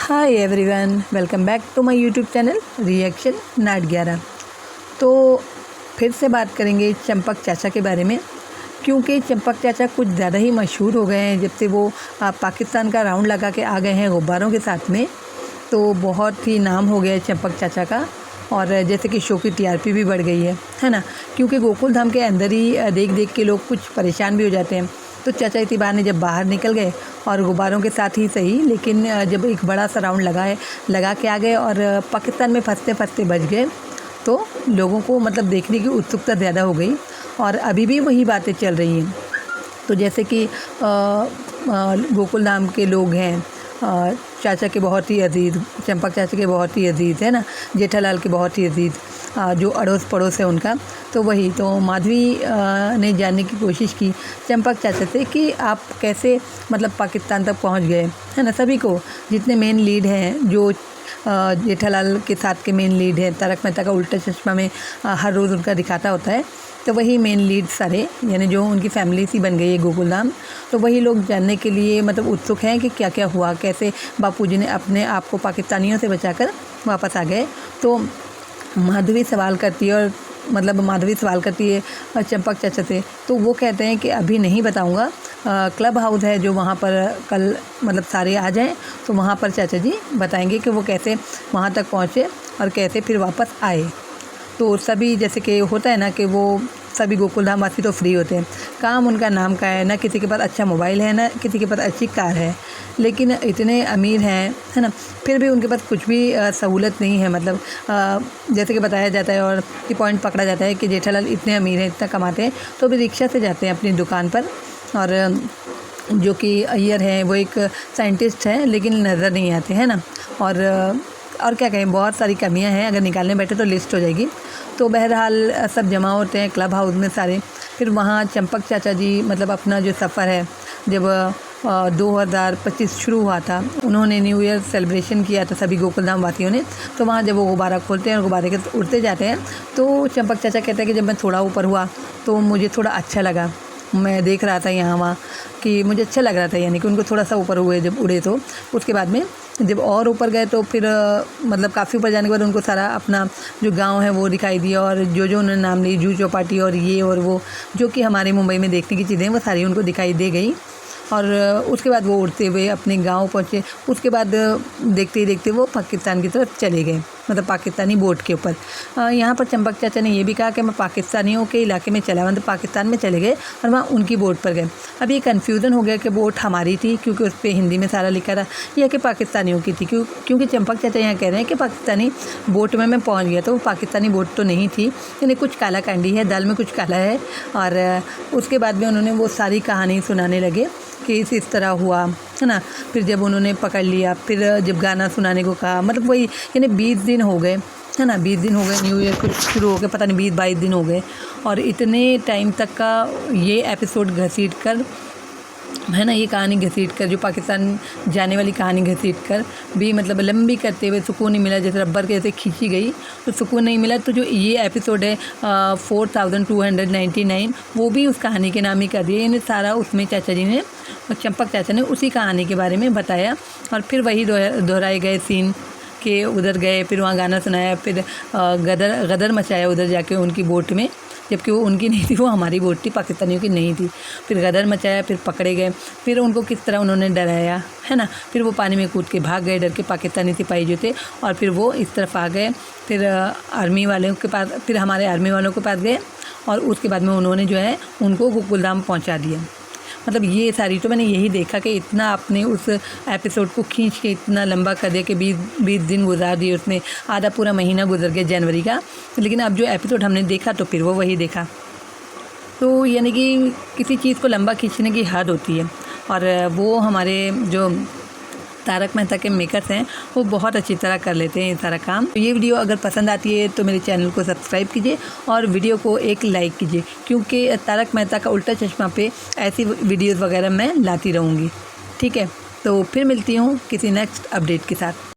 Hi everyone, welcome back to my YouTube channel reaction not 11। तो फिर से बात करेंगे चंपक चाचा के बारे में, क्योंकि चंपक चाचा कुछ ज़्यादा ही मशहूर हो गए हैं जब से वो पाकिस्तान का राउंड लगा के आ गए हैं गुब्बारों के साथ में। तो बहुत ही नाम हो गया है चंपक चाचा का, और जैसे कि शो की टीआरपी भी बढ़ गई है ना, क्योंकि गोकुल धाम के अंदर ही देख देख के लोग कुछ परेशान भी हो जाते हैं। तो चाचा इसी बहाने जब बाहर निकल गए और गुब्बारों के साथ ही सही, लेकिन जब एक बड़ा सा राउंड लगा के आ गए और पाकिस्तान में फंसते फंसते बच गए, तो लोगों को मतलब देखने की उत्सुकता ज़्यादा हो गई और अभी भी वही बातें चल रही हैं। तो जैसे कि गोकुल धाम के लोग हैं, चाचा के बहुत ही अजीज़, चंपक चाचा के बहुत ही अजीज़ है ना, जेठालाल के बहुत ही अजीज़, जो अड़ोस पड़ोस है उनका। तो वही तो माधवी ने जानने की कोशिश की चंपक चाचा से कि आप कैसे मतलब पाकिस्तान तक पहुंच गए, है ना। सभी को, जितने मेन लीड हैं, जो जेठालाल के साथ के मेन लीड हैं, तारक मेहता का उल्टा चश्मा में हर रोज़ उनका दिखाता होता है, तो वही मेन लीड सारे, यानी जो उनकी फैमिली सी बन गई है गोकुल धाम। तो वही लोग जानने के लिए मतलब उत्सुक हैं कि क्या क्या हुआ, कैसे बापूजी ने अपने आप को पाकिस्तानियों से बचाकर वापस आ गए। तो माधवी सवाल करती है, और मतलब माधवी सवाल करती है चंपक चाचा से, तो वो कहते हैं कि अभी नहीं बताऊंगा, क्लब हाउस है जो वहाँ पर कल मतलब सारे आ जाएं, तो वहाँ पर चाचा जी बताएंगे कि वो कैसे वहाँ तक पहुँचे और कैसे फिर वापस आए। तो सभी, जैसे कि होता है ना कि वो सभी गोकुल धाम वासी तो फ्री होते हैं, काम उनका नाम का है, ना किसी के पास अच्छा मोबाइल है, ना किसी के पास अच्छी कार है, लेकिन इतने अमीर हैं, है ना, फिर भी उनके पास कुछ भी सहूलत नहीं है। मतलब जैसे कि बताया जाता है और ये पॉइंट पकड़ा जाता है कि जेठालाल इतने अमीर हैं, इतना कमाते हैं, तो भी रिक्शा से जाते हैं अपनी दुकान पर। और जो कि अय्यर हैं, वो एक साइंटिस्ट हैं लेकिन नज़र नहीं आते, है ना। और क्या कहें, बहुत सारी कमियां हैं, अगर निकालने बैठे तो लिस्ट हो जाएगी। तो बहरहाल सब जमा होते हैं क्लब हाउस में सारे। फिर वहाँ चंपक चाचा जी मतलब अपना जो सफ़र है, जब 2025 शुरू हुआ था, उन्होंने न्यू ईयर सेलिब्रेशन किया था सभी गोकुल धाम वासियों ने। तो वहाँ जब वो गुब्बारा खोलते हैं और गुब्बारे के उड़ते जाते हैं, तो चंपक चाचा कहते हैं कि जब मैं थोड़ा ऊपर हुआ तो मुझे थोड़ा अच्छा लगा, मैं देख रहा था यहाँ वहाँ कि मुझे अच्छा लग रहा था, यानी कि उनको थोड़ा सा ऊपर हुए जब उड़े। तो उसके बाद में जब और ऊपर गए तो फिर मतलब काफ़ी ऊपर जाने के बाद उनको सारा अपना जो गांव है वो दिखाई दिया, और जो जो उन्होंने नाम ली, जूह चौपाटी और ये और वो, जो कि हमारे मुंबई में देखने की चीज़ें वो सारी उनको दिखाई दे गई। और उसके बाद वो उड़ते हुए अपने गांव पहुँचे। उसके बाद देखते ही देखते वो पाकिस्तान की तरफ चले गए, मतलब पाकिस्तानी बोट के ऊपर। यहाँ पर चंपक चाचा ने ये भी कहा कि मैं पाकिस्तानियों के इलाके में चला, मतलब पाकिस्तान में चले गए और वहाँ उनकी बोट पर गए। अब ये कन्फ्यूज़न हो गया कि बोट हमारी थी, क्योंकि उस पर हिंदी में सारा लिखा था, या कि पाकिस्तानियों की थी, क्योंकि चंपक चाचा यहाँ कह रहे हैं कि पाकिस्तानी बोट में मैं पहुँच गया, तो वो पाकिस्तानी बोट तो नहीं थी, यानी कुछ काला कैंडी है, दाल में कुछ काला है। और उसके बाद में उन्होंने वो सारी कहानी सुनाने लगे कि इस तरह हुआ, है ना। फिर जब उन्होंने पकड़ लिया, फिर जब गाना सुनाने को कहा, मतलब वही, यानी 20 दिन हो गए, है ना, 20 दिन हो गए, न्यू ईयर कुछ शुरू हो गए, पता नहीं 20-22 दिन हो गए, और इतने टाइम तक का ये एपिसोड घसीट कर, है ना, ये कहानी घसीट कर, जो पाकिस्तान जाने वाली कहानी घसीट कर भी मतलब लंबी करते हुए सुकून नहीं मिला, जैसे रबर के जैसे खींची गई तो सुकून नहीं मिला। तो जो ये एपिसोड है 4299, वो भी उस कहानी के नाम ही कर दिया, यानी सारा उसमें चाचा जी ने, चंपक चाचा ने उसी कहानी के बारे में बताया। और फिर वही दोहराए गए सीन के उधर गए, फिर वहाँ गाना सुनाया, फिर गदर मचाया उधर जाके उनकी बोट में, जबकि वो उनकी नहीं थी, वो हमारी बोट थी, पाकिस्तानियों की नहीं थी। फिर गदर मचाया, फिर पकड़े गए, फिर उनको किस तरह उन्होंने डराया, है ना। फिर वो पानी में कूद के भाग गए डर के, पाकिस्तानी सिपाही जो थे, और फिर वो इस तरफ आ गए। फिर आर्मी वालों के पास, फिर हमारे आर्मी वालों के पास गए, और उसके बाद में उन्होंने जो है उनको गोकुल धाम पहुँचा दिया। मतलब ये सारी, तो मैंने यही देखा कि इतना आपने उस एपिसोड को खींच के इतना लंबा कर दिया कि 20 दिन गुजार दिए, उसमें आधा पूरा महीना गुजर गया जनवरी का। लेकिन अब जो एपिसोड हमने देखा तो फिर वो वही देखा। तो यानी कि किसी चीज़ को लंबा खींचने की हद होती है, और वो हमारे जो तारक मेहता के मेकर्स हैं वो बहुत अच्छी तरह कर लेते हैं ये सारा काम। तो ये वीडियो अगर पसंद आती है तो मेरे चैनल को सब्सक्राइब कीजिए और वीडियो को एक लाइक कीजिए, क्योंकि तारक मेहता का उल्टा चश्मा पे ऐसी वीडियोज़ वगैरह मैं लाती रहूँगी। ठीक है, तो फिर मिलती हूँ किसी नेक्स्ट अपडेट के साथ।